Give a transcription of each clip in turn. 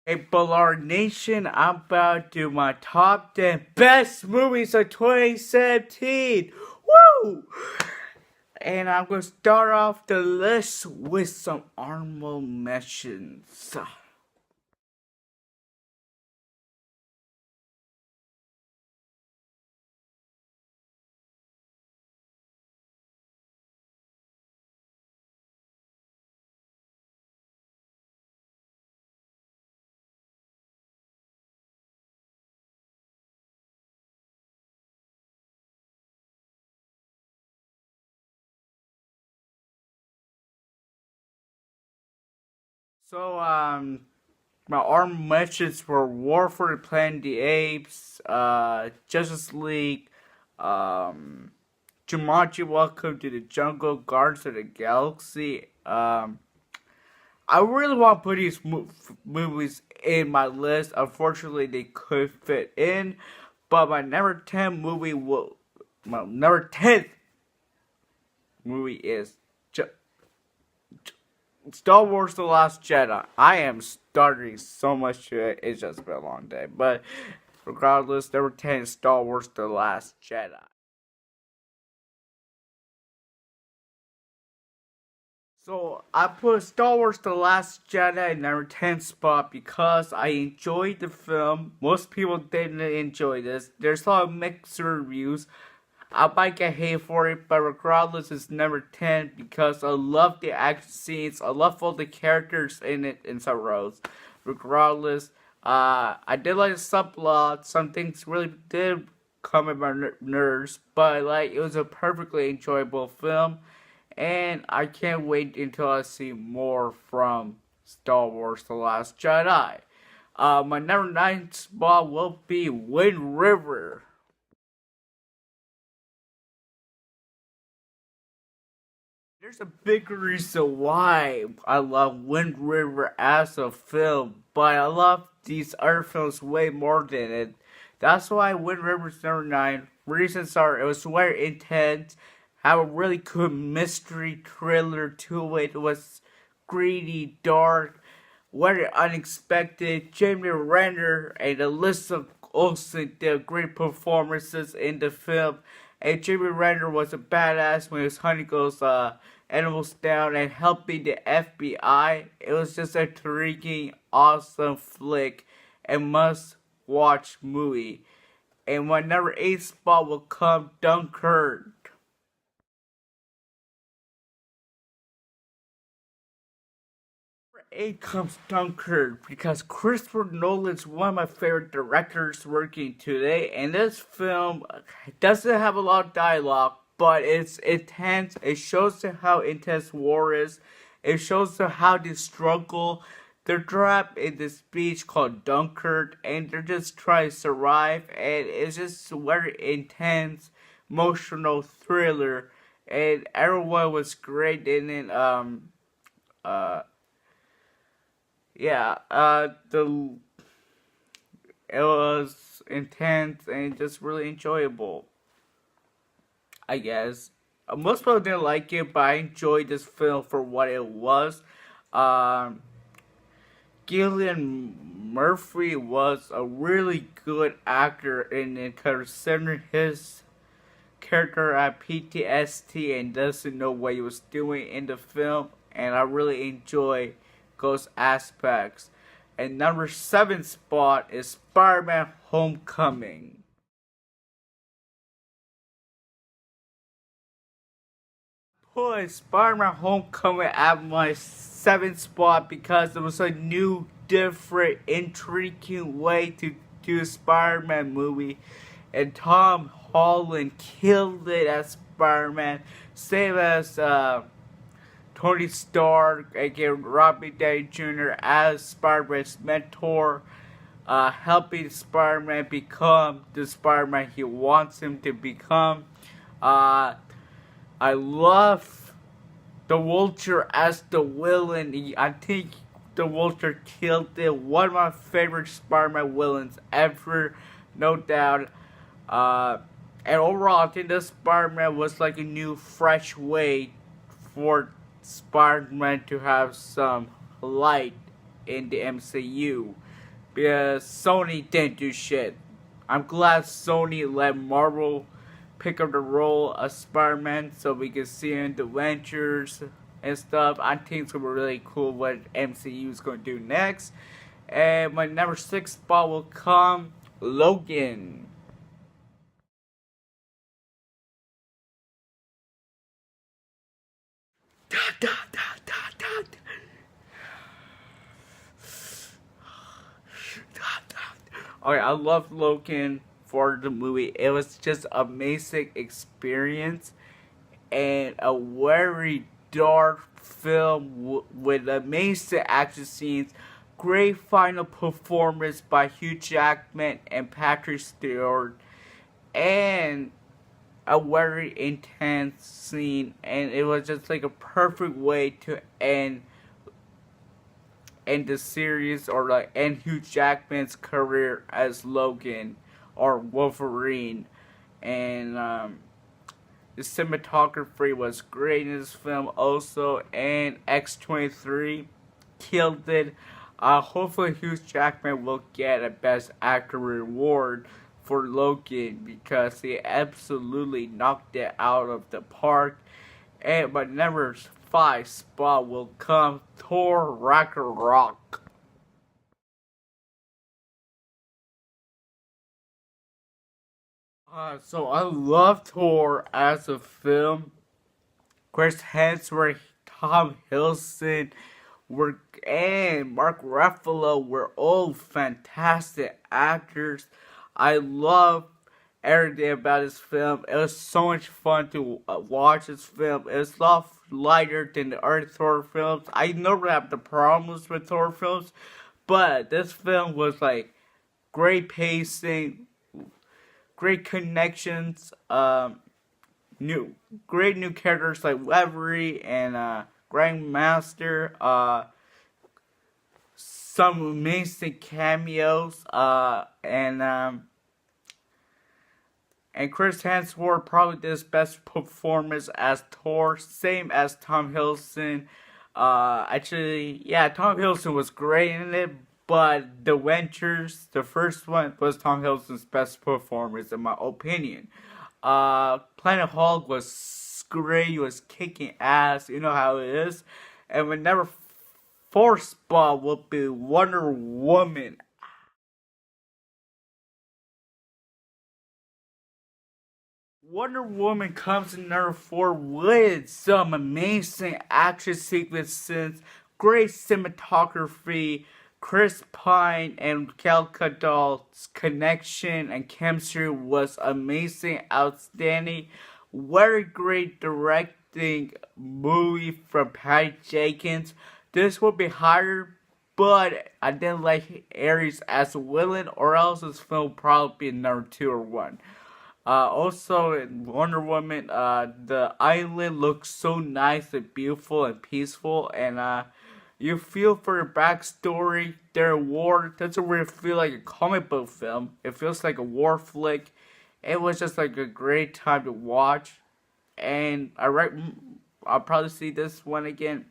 Hey, Ballard Nation, I'm about to do my top 10 best movies of 2017. Woo! And I'm going to start off the list with some honorable mentions. So, my honorable mentions were War for the Planet of the Apes, Justice League, Jumanji Welcome to the Jungle, Guardians of the Galaxy, I really want to put these movies in my list. Unfortunately, they could fit in, but my number 10th movie is Star Wars: The Last Jedi. I am starting so much to it. It's just been a long day, but regardless, number 10 is Star Wars: The Last Jedi. So I put Star Wars: The Last Jedi in number 10 spot because I enjoyed the film. Most people didn't enjoy this. There's a lot of mixed reviews. I might get hate for it, but regardless, it's number 10 because I love the action scenes. I love all the characters in it in some rows. Regardless, I did like the subplot. Some things really did come in my nerves, but like it was a perfectly enjoyable film, and I can't wait until I see more from Star Wars: The Last Jedi. My number 9 spot will be Wind River. There's a big reason why I love Wind River as a film, but I love these other films way more than it. That's why Wind River's number 9. Reasons are it was very intense, had a really good mystery thriller to it. It was greedy, dark, very unexpected. Jamie Renner and Alyssa Olsen did great performances in the film. And Jamie Renner was a badass when he was hunting those animals down and helping the FBI. It was just a intriguing, awesome flick and must watch movie. And my number 8 spot will come Dunkirk. Number 8 comes Dunkirk because Christopher Nolan's one of my favorite directors working today, and this film doesn't have a lot of dialogue, but it's intense. It shows how intense war is. It shows how they struggle. They're trapped in this beach called Dunkirk, and they're just trying to survive. And it's just very intense, emotional thriller, and everyone was great in it. Uh, yeah. The It was intense and just really enjoyable, I guess. Most people didn't like it, but I enjoyed this film for what it was. Um, Gillian Murphy was a really good actor in it, considering his character had PTSD and doesn't know what he was doing in the film, and I really enjoy those aspects. And number 7 spot is Spider-Man Homecoming. Put Spider-Man Homecoming at my 7th spot because it was a new, different, intriguing way to do a Spider-Man movie. And Tom Holland killed it as Spider-Man, same as Tony Stark, again Robert Downey Jr. as Spider-Man's mentor, helping Spider-Man become the Spider-Man he wants him to become. Uh, I love the Vulture as the villain. I think the Vulture killed it. One of my favorite Spider-Man villains ever, no doubt. And overall, I think this Spider-Man was like a new, fresh way for Spider-Man to have some light in the MCU. because Sony didn't do shit. I'm glad Sony let Marvel pick up the role of Spider-Man so we can see in the adventures and stuff. I think it's gonna be really cool what MCU is gonna do next. And my number 6 spot will come Logan. Da, da, da, da, da, da. Okay, I love Logan for the movie. It was just amazing experience and a very dark film with amazing action scenes, great final performance by Hugh Jackman and Patrick Stewart, and a very intense scene. And it was just like a perfect way to end the series or like end Hugh Jackman's career as Logan or Wolverine. And the cinematography was great in this film also, and X-23 killed it. Hopefully Hugh Jackman will get a Best Actor reward for Logan because he absolutely knocked it out of the park. And my number 5 spot will come Thor Ragnarok. So I love Thor as a film. Chris Hemsworth, Tom Hiddleston, and Mark Ruffalo were all fantastic actors. I love everything about this film. It was so much fun to watch this film. It was a lot lighter than the other Thor films. I never have the problems with Thor films, but this film was like great pacing, great connections, great new characters like Weavery and Grandmaster, some amazing cameos, and Chris Hemsworth probably did his best performance as Thor, same as Tom Hiddleston. Actually, yeah, Tom Hiddleston was great in it, but The Ventures, the first one, was Tom Hiddleston's best performance in my opinion. Planet Hulk was great, he was kicking ass, you know how it is. And my number 4 spot will be Wonder Woman. Wonder Woman comes in number 4 with some amazing action sequences, great cinematography. Chris Pine and Gal Gadot's connection and chemistry was amazing, outstanding. Very great directing movie from Patty Jenkins. This will be higher, but I didn't like Ares as a villain, or else this film would probably be number 2 or 1. Also, in Wonder Woman, the island looks so nice and beautiful and peaceful, and you feel for the backstory. Their war doesn't really feel like a comic book film. It feels like a war flick. It was just like a great time to watch, and I'll probably see this one again.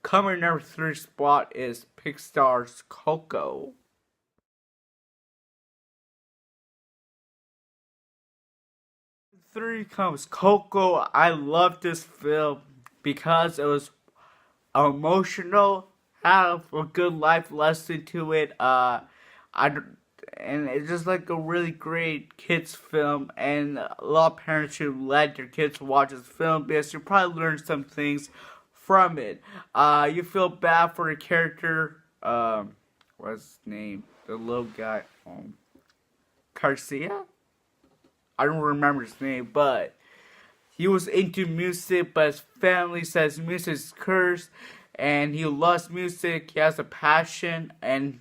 Coming number 3 spot is Pixar's Coco. 3 comes Coco. I love this film because it was emotional, have a good life lesson to it. And it's just like a really great kids film, and a lot of parents should let their kids watch this film because you probably learn some things from it. You feel bad for the character. What's his name? The little guy, Garcia. I don't remember his name, but he was into music, but his family says music is cursed, and he loves music. He has a passion, and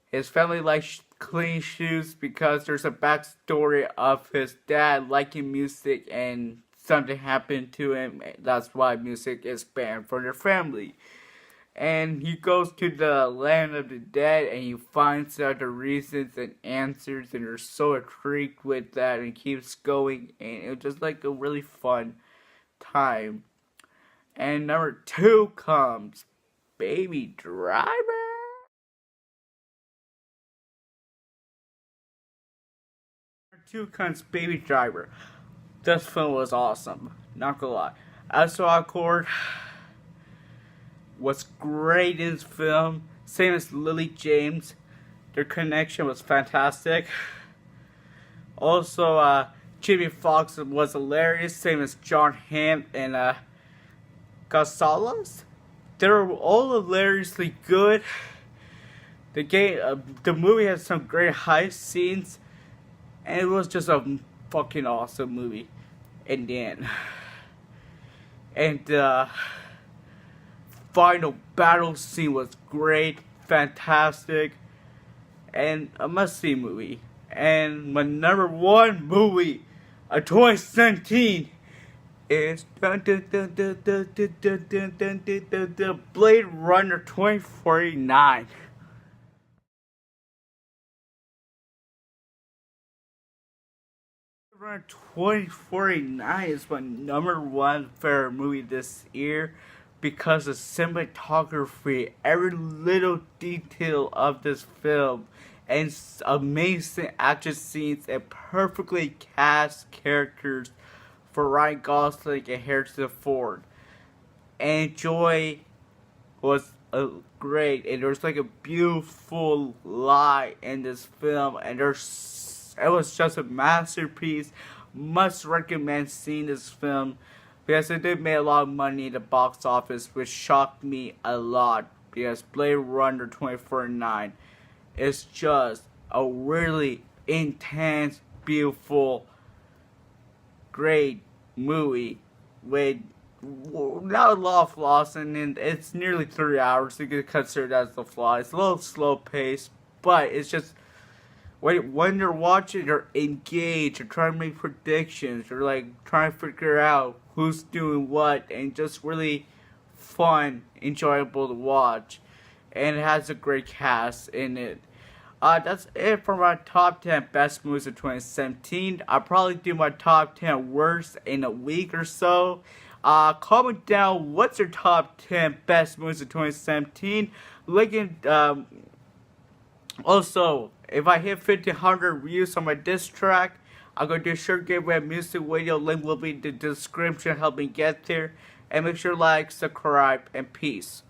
his family likes clean shoes because there's a backstory of his dad liking music, and something happened to him. That's why music is banned for their family. And he goes to the land of the dead and he finds out the reasons and answers, and they're so intrigued with that and keeps going, and it was just like a really fun time. And number 2 comes Baby Driver. Two Cunts Baby Driver. This film was awesome. Not gonna lie. Also, Accord was great in this film. Same as Lily James. Their connection was fantastic. Also, Jimmy Fox was hilarious. Same as John Hamm and Gonzalez. They were all hilariously good. The movie had some great heist scenes, and it was just a fucking awesome movie in the end. And the final battle scene was great, fantastic, and a must-see movie. And my number one movie of 2017 is Blade Runner 2049. 2049 is my number one favorite movie this year because the cinematography, every little detail of this film, and amazing action scenes and perfectly cast characters for Ryan Gosling and Harrison Ford. And Joy was great, and there's like a beautiful lie in this film, and it was just a masterpiece. Must recommend seeing this film because it did make a lot of money in the box office, which shocked me a lot because Blade Runner 2049 is just a really intense, beautiful, great movie with not a lot of flaws, and it's nearly 3 hours. You could consider that as a flaw. It's a little slow paced, but it's just when you're watching, you're engaged, you're trying to make predictions, you're like trying to figure out who's doing what, and just really fun, enjoyable to watch. And it has a great cast in it. That's it for my top 10 best movies of 2017. I'll probably do my top 10 worst in a week or so. Comment down what's your top 10 best movies of 2017. Also, if I hit 1,500 views on my diss track, I'm going to do a shirt giveaway music video. Link will be in the description. Help me get there. And make sure to like, subscribe, and peace.